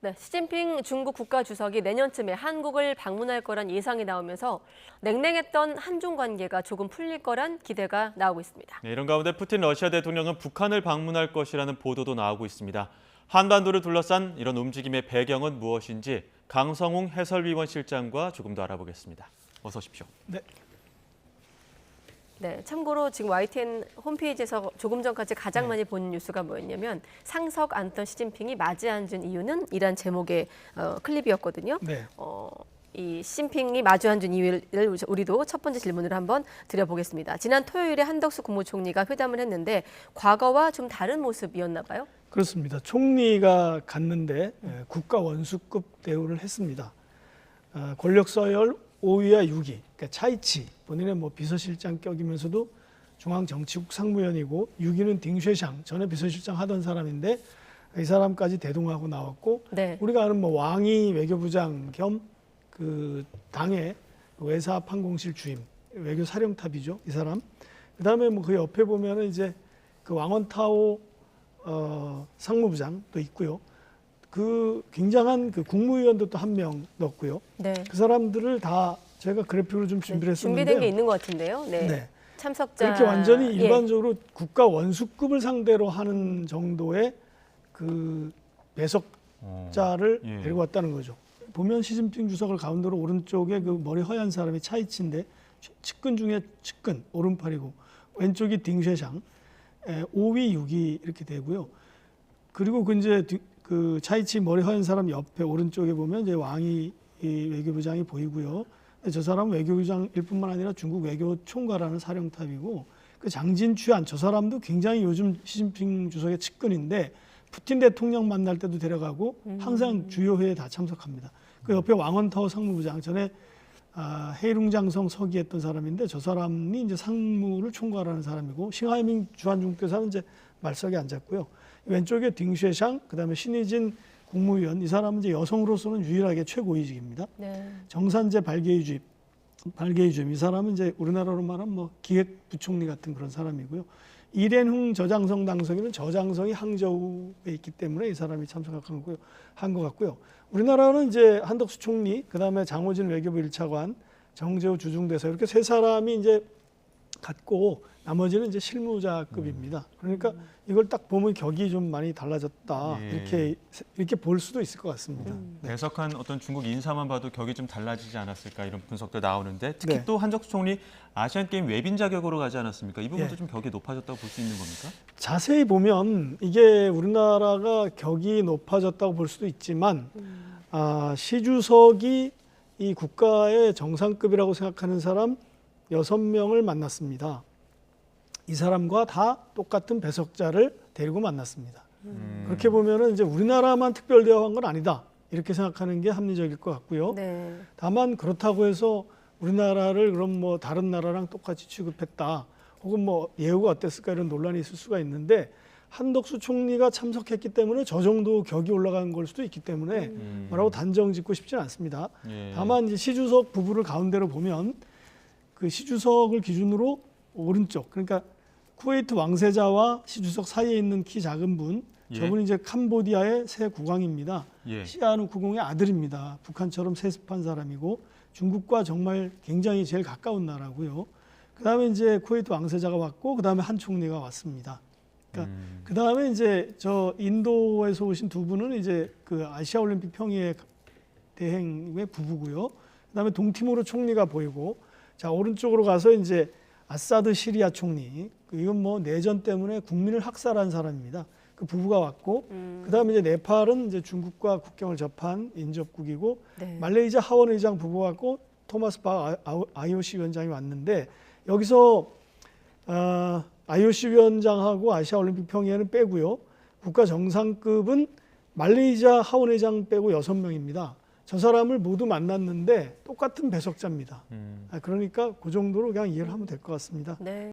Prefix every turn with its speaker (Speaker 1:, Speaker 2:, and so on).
Speaker 1: 네, 시진핑 중국 국가주석이 내년쯤에 한국을 방문할 거란 예상이 나오면서 냉랭했던 한중 관계가 조금 풀릴 거란 기대가 나오고 있습니다.
Speaker 2: 네, 이런 가운데 푸틴 러시아 대통령은 북한을 방문할 것이라는 보도도 나오고 있습니다. 한반도를 둘러싼 이런 움직임의 배경은 무엇인지 강성웅 해설위원 실장과 조금 더 알아보겠습니다. 어서 오십시오.
Speaker 1: 네, 참고로 지금 YTN 홈페이지에서 조금 전까지 가장 많이 본 뉴스가 뭐였냐면 상석 앉던 시진핑이 맞이 앉은 이유는 이란 제목의 클립이었거든요.
Speaker 3: 네.
Speaker 1: 이 시진핑이 마주 앉은 이유를 우리도 첫 번째 질문을 한번 드려보겠습니다. 지난 토요일에 한덕수 국무총리가 회담을 했는데 과거와 좀 다른 모습이었나 봐요?
Speaker 3: 그렇습니다. 총리가 갔는데 국가 원수급 대우를 했습니다. 권력 서열 5위와 6위, 그러니까 차이치, 본인의 뭐 비서실장격이면서도 중앙정치국 상무위원이고 6위는 딩쉐샹, 전에 비서실장 하던 사람인데 이 사람까지 대동하고 나왔고
Speaker 1: 네.
Speaker 3: 우리가 아는 뭐 왕이 외교부장 겸 그 당의 외사합항공실 주임, 외교사령탑이죠, 이 사람. 그다음에 뭐 그 옆에 보면은 이제 그 왕원타오 상무부장도 있고요. 그 굉장한 그 국무위원도 또 한 명 넣었고요.
Speaker 1: 네.
Speaker 3: 그 사람들을 다 제가 그래픽으로 좀 준비를 했었는데요.
Speaker 1: 준비된 게 있는 것 같은데요. 네.
Speaker 3: 네.
Speaker 1: 참석자
Speaker 3: 그렇게 완전히 일반적으로 국가 원수급을 상대로 하는 정도의 그 배석자를 데리고 왔다는 거죠. 보면 시진핑 주석을 가운데로 오른쪽에 그 머리 허연 사람이 차이치인데 측근 중에 측근 오른팔이고 왼쪽이 딩쉐샹 5위 6위 이렇게 되고요. 그리고 그 이제 그 차이치 머리 허연 사람 옆에 오른쪽에 보면 이제 왕이 외교부장이 보이고요. 저 사람은 외교부장일 뿐만 아니라 중국 외교총괄하는 사령탑이고 그 장진취안 저 사람도 굉장히 요즘 시진핑 주석의 측근인데 푸틴 대통령 만날 때도 데려가고 항상 주요 회의에 다 참석합니다. 그 옆에 왕원타오 상무부장 전에 헤이룽장성 서기했던 사람인데 저 사람이 이제 상무를 총괄하는 사람이고 싱하이밍 주한중국대사는 이제 말석에 앉았고요. 왼쪽에 딩쉐샹 그다음에 신의진 국무위원 이 사람은 이제 여성으로서는 유일하게 최고위직입니다.
Speaker 1: 네.
Speaker 3: 정산재 발계위주임 이 사람은 이제 우리나라로 말하면 뭐 기획부총리 같은 그런 사람이고요. 이랜흥 저장성 당서기는 저장성이 항저우에 있기 때문에 이 사람이 참석한 거고요. 한 것 같고요. 우리나라는 이제 한덕수 총리, 그다음에 장호진 외교부 1차관, 정재호 주중대사 이렇게 세 사람이 이제 갔고 나머지는 이제 실무자급입니다. 그러니까 이걸 딱 보면 격이 좀 많이 달라졌다 이렇게 볼 수도 있을 것 같습니다. 네.
Speaker 2: 배석한 어떤 중국 인사만 봐도 격이 좀 달라지지 않았을까 이런 분석도 나오는데 특히
Speaker 3: 네.
Speaker 2: 또 한덕수 총리 아시안 게임 외빈 자격으로 가지 않았습니까? 이 부분도
Speaker 3: 예.
Speaker 2: 좀 격이 높아졌다고 볼 수 있는 겁니까?
Speaker 3: 자세히 보면 이게 우리나라가 격이 높아졌다고 볼 수도 있지만 시 주석이 이 국가의 정상급이라고 생각하는 사람 6명을 만났습니다. 이 사람과 다 똑같은 배석자를 데리고 만났습니다. 그렇게 보면은 이제 우리나라만 특별 대우한 건 아니다. 이렇게 생각하는 게 합리적일 것 같고요.
Speaker 1: 네.
Speaker 3: 다만 그렇다고 해서 우리나라를 그럼 뭐 다른 나라랑 똑같이 취급했다. 혹은 뭐 예우가 어땠을까 이런 논란이 있을 수가 있는데 한덕수 총리가 참석했기 때문에 저 정도 격이 올라간 걸 수도 있기 때문에 뭐라고 단정 짓고 싶지는 않습니다.
Speaker 2: 예.
Speaker 3: 다만 이제 시주석 부부를 가운데로 보면 그 시주석을 기준으로 오른쪽 그러니까 쿠웨이트 왕세자와 시주석 사이에 있는 키 작은 분 저분이 이제 캄보디아의 새 국왕입니다. 시아누 국왕의 아들입니다. 북한처럼 세습한 사람이고 중국과 정말 굉장히 제일 가까운 나라고요. 그다음에 이제 쿠웨이트 왕세자가 왔고 그다음에 한 총리가 왔습니다. 그러니까 그다음에 이제 저 인도에서 오신 두 분은 이제 그 아시아 올림픽 평의회 대행의 부부고요. 그다음에 동티모르 총리가 보이고 자 오른쪽으로 가서 이제 아사드 시리아 총리 이건 뭐 내전 때문에 국민을 학살한 사람입니다. 그 부부가 왔고 그다음에 이제 네팔은 이제 중국과 국경을 접한 인접국이고
Speaker 1: 네.
Speaker 3: 말레이시아 하원 의장 부부가 왔고 토마스 박 IOC 위원장이 왔는데 여기서 IOC 위원장하고 아시아 올림픽 평의회는 빼고요. 국가 정상급은 말레이시아 하원 의장 빼고 6명입니다. 저 사람을 모두 만났는데 똑같은 배석자입니다. 그러니까 그 정도로 그냥 이해를 하면 될 것 같습니다.
Speaker 1: 네.